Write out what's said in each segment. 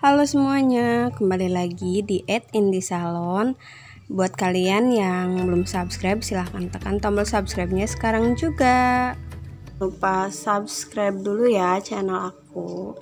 Halo semuanya, kembali lagi di @indi salon. Buat kalian yang belum subscribe, silahkan tekan tombol subscribe-nya sekarang juga. Lupa subscribe dulu ya channel aku.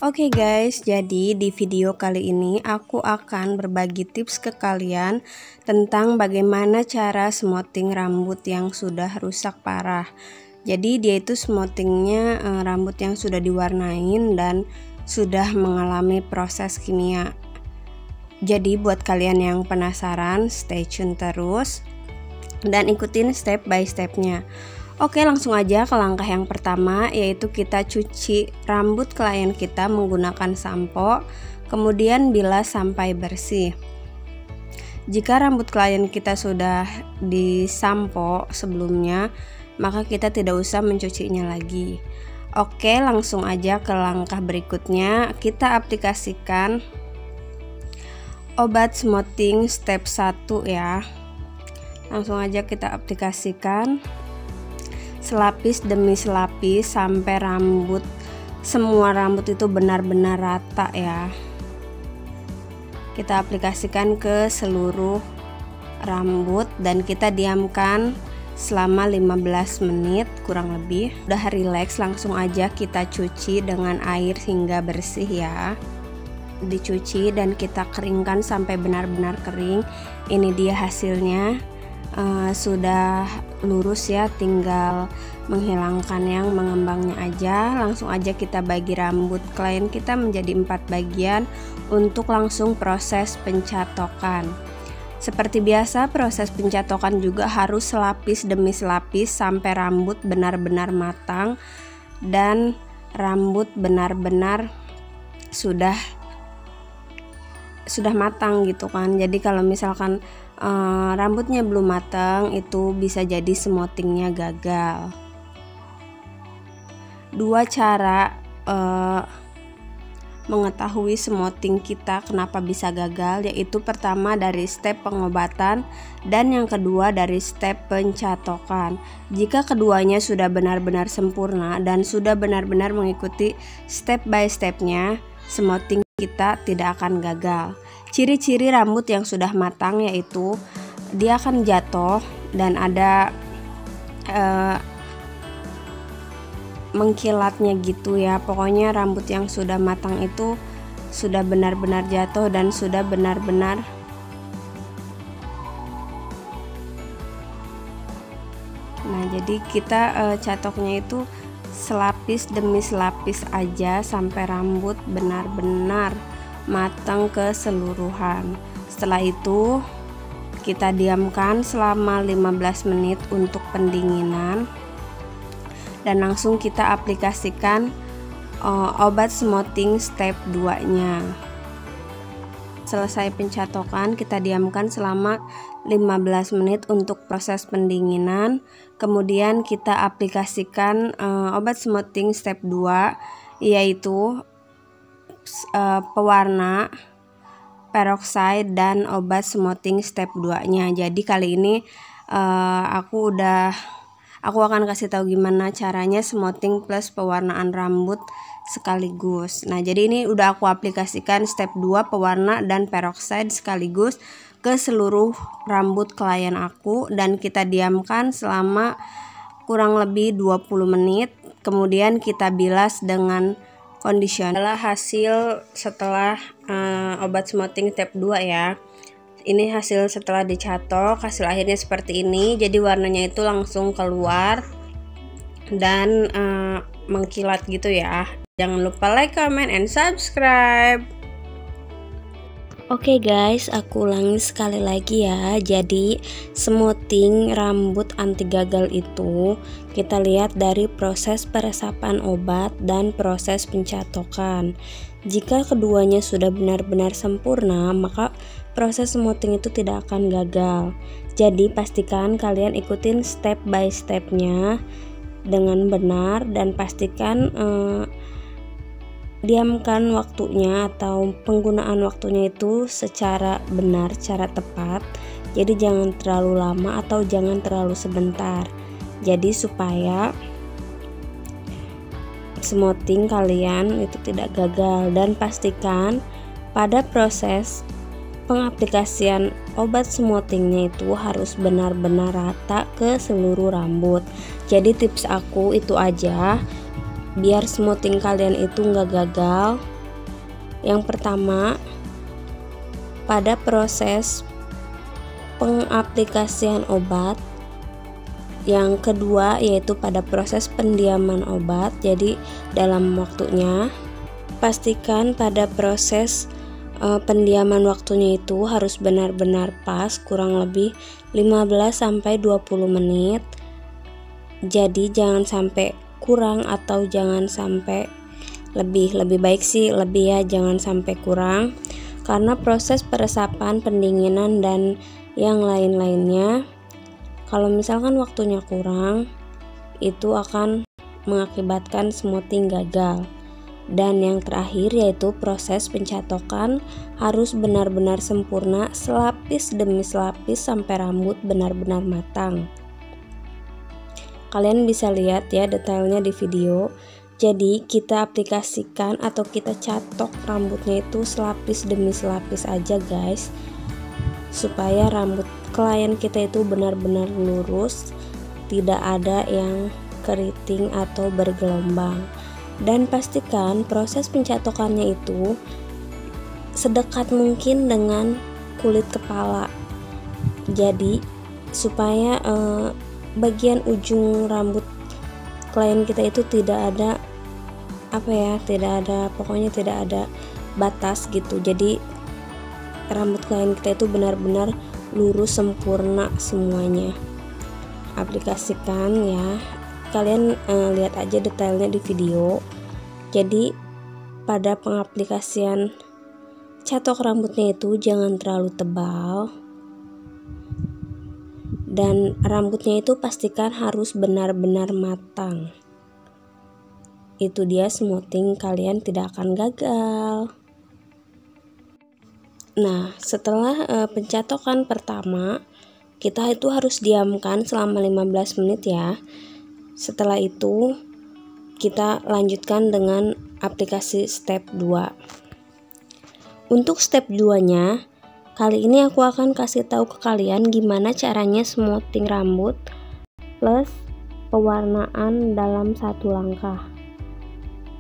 Oke guys, jadi di video kali ini aku akan berbagi tips ke kalian tentang bagaimana cara smoothing rambut yang sudah rusak parah. Jadi dia itu smoothingnya rambut yang sudah diwarnain dan sudah mengalami proses kimia. Jadi buat kalian yang penasaran, stay tune terus dan ikutin step by stepnya. Oke, langsung aja ke langkah yang pertama, yaitu kita cuci rambut klien kita menggunakan sampo, kemudian bilas sampai bersih. Jika rambut klien kita sudah disampo sebelumnya, maka kita tidak usah mencucinya lagi. Oke, langsung aja ke langkah berikutnya. Kita aplikasikan obat smoothing step 1 ya. Langsung aja kita aplikasikan selapis demi selapis sampai semua rambut itu benar-benar rata ya. Kita aplikasikan ke seluruh rambut dan kita diamkan selama 15 menit kurang lebih. Udah relax, langsung aja kita cuci dengan air hingga bersih ya. Dicuci dan kita keringkan sampai benar-benar kering. Ini dia hasilnya. Sudah lurus ya, tinggal menghilangkan yang mengembangnya aja. Langsung aja kita bagi rambut klien kita menjadi 4 bagian untuk langsung proses pencatokan. Seperti biasa, proses pencatokan juga harus selapis demi selapis sampai rambut benar-benar matang dan rambut benar-benar sudah matang gitu kan. Jadi kalau misalkan rambutnya belum matang, itu bisa jadi smoothingnya gagal. Dua cara mengetahui smoothing kita kenapa bisa gagal, yaitu pertama dari step pengobatan dan yang kedua dari step pencatokan. Jika keduanya sudah benar-benar sempurna dan sudah benar-benar mengikuti step by stepnya, smoothing kita tidak akan gagal. Ciri-ciri rambut yang sudah matang yaitu dia akan jatuh dan ada mengkilatnya gitu ya. Pokoknya rambut yang sudah matang itu sudah benar-benar jatuh dan sudah benar-benar jadi kita catoknya itu selapis demi selapis aja sampai rambut benar-benar matang keseluruhan. Setelah itu kita diamkan selama 15 menit untuk pendinginan dan langsung kita aplikasikan obat smoothing step 2 nya. Selesai pencatokan, kita diamkan selama 15 menit untuk proses pendinginan. Kemudian kita aplikasikan obat smoothing step 2, yaitu pewarna, peroxide, dan obat smoothing step 2 nya. Jadi kali ini aku akan kasih tahu gimana caranya smoothing plus pewarnaan rambut sekaligus. Nah, jadi ini udah aku aplikasikan step 2 pewarna dan peroxide sekaligus ke seluruh rambut klien aku dan kita diamkan selama kurang lebih 20 menit. Kemudian kita bilas dengan conditioner. Adalah hasil setelah obat smoothing step 2 ya. Ini hasil setelah dicatok, hasil akhirnya seperti ini. Jadi warnanya itu langsung keluar dan mengkilat gitu ya. Jangan lupa like, comment, and subscribe. Oke guys, aku ulangi sekali lagi ya. Jadi smoothing rambut anti gagal itu kita lihat dari proses peresapan obat dan proses pencatokan. Jika keduanya sudah benar-benar sempurna, maka proses smoothing itu tidak akan gagal. Jadi pastikan kalian ikutin step by stepnya dengan benar dan pastikan diamkan waktunya atau penggunaan waktunya itu secara benar, secara tepat. Jadi jangan terlalu lama atau jangan terlalu sebentar. Jadi supaya smoothing kalian itu tidak gagal, dan pastikan pada proses pengaplikasian obat smoothingnya itu harus benar-benar rata ke seluruh rambut. Jadi tips aku itu aja biar smoothing kalian itu nggak gagal. Yang pertama, pada proses pengaplikasian obat. Yang kedua yaitu pada proses pendiaman obat. Jadi dalam waktunya pastikan pada proses pendiaman waktunya itu harus benar-benar pas, kurang lebih 15-20 menit. Jadi jangan sampai kurang atau jangan sampai lebih baik sih lebih ya, jangan sampai kurang, karena proses peresapan, pendinginan dan yang lain-lainnya kalau misalkan waktunya kurang itu akan mengakibatkan smoothing gagal. Dan yang terakhir yaitu proses pencatokan harus benar-benar sempurna, selapis demi selapis sampai rambut benar-benar matang. Kalian bisa lihat ya detailnya di video. Jadi kita aplikasikan atau kita catok rambutnya itu selapis demi selapis aja guys, supaya rambut klien kita itu benar-benar lurus, tidak ada yang keriting atau bergelombang. Dan pastikan proses pencatokannya itu sedekat mungkin dengan kulit kepala. Jadi supaya bagian ujung rambut klien kita itu tidak ada pokoknya tidak ada batas gitu. Jadi rambut klien kita itu benar-benar lurus sempurna semuanya. Aplikasikan ya. Kalian lihat aja detailnya di video. Jadi pada pengaplikasian catok rambutnya itu jangan terlalu tebal, dan rambutnya itu pastikan harus benar-benar matang. Itu dia smoothing kalian tidak akan gagal. Nah, setelah pencatokan pertama, kita itu harus diamkan selama 15 menit ya. Setelah itu kita lanjutkan dengan aplikasi step 2. Untuk step 2-nya, kali ini aku akan kasih tahu ke kalian gimana caranya smoothing rambut plus pewarnaan dalam satu langkah.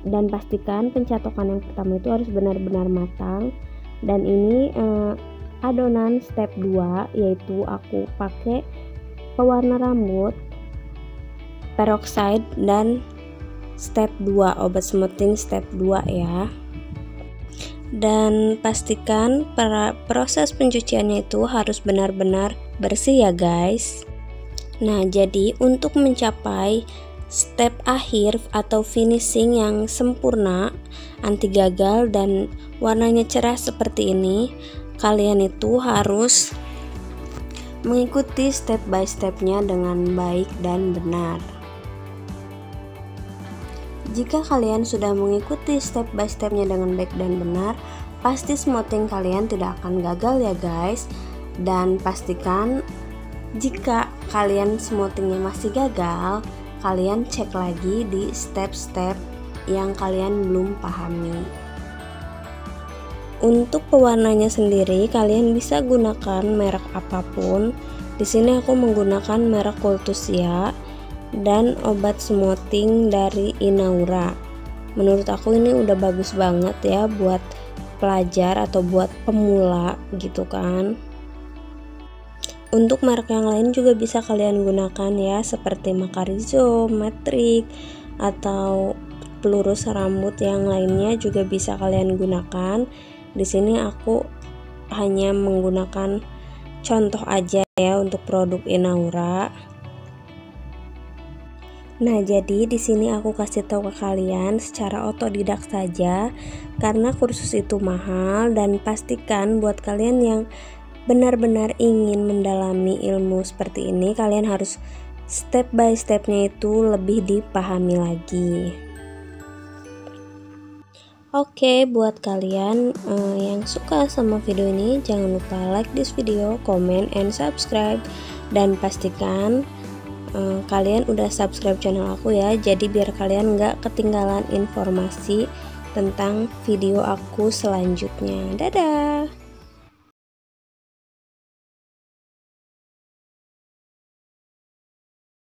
Dan pastikan pencatokan yang pertama itu harus benar-benar matang. Dan ini adonan step 2, yaitu aku pakai pewarna rambut, peroxide, dan step 2, obat smoothing step 2 ya. Dan pastikan proses pencuciannya itu harus benar-benar bersih ya guys. Nah, jadi untuk mencapai step akhir atau finishing yang sempurna, anti gagal dan warnanya cerah seperti ini, kalian itu harus mengikuti step by stepnya dengan baik dan benar. Jika kalian sudah mengikuti step by stepnya dengan baik dan benar, pasti smoothing kalian tidak akan gagal ya guys. Dan pastikan jika kalian smoothingnya masih gagal, kalian cek lagi di step-step yang kalian belum pahami. Untuk pewarnanya sendiri kalian bisa gunakan merek apapun. Di sini aku menggunakan merek Kultusia dan obat smoothing dari Inaura. Menurut aku ini udah bagus banget ya buat pelajar atau buat pemula gitu kan. Untuk merek yang lain juga bisa kalian gunakan ya, seperti Macarizo, Matrix, atau pelurus rambut yang lainnya juga bisa kalian gunakan. Di sini aku hanya menggunakan contoh aja ya untuk produk Inaura. Nah, jadi di sini aku kasih tahu ke kalian secara otodidak saja karena kursus itu mahal, dan pastikan buat kalian yang benar-benar ingin mendalami ilmu seperti ini, kalian harus step by stepnya itu lebih dipahami lagi. Oke, buat kalian yang suka sama video ini, jangan lupa like this video, comment, and subscribe, dan pastikan kalian udah subscribe channel aku ya, jadi biar kalian nggak ketinggalan informasi tentang video aku selanjutnya. Dadah.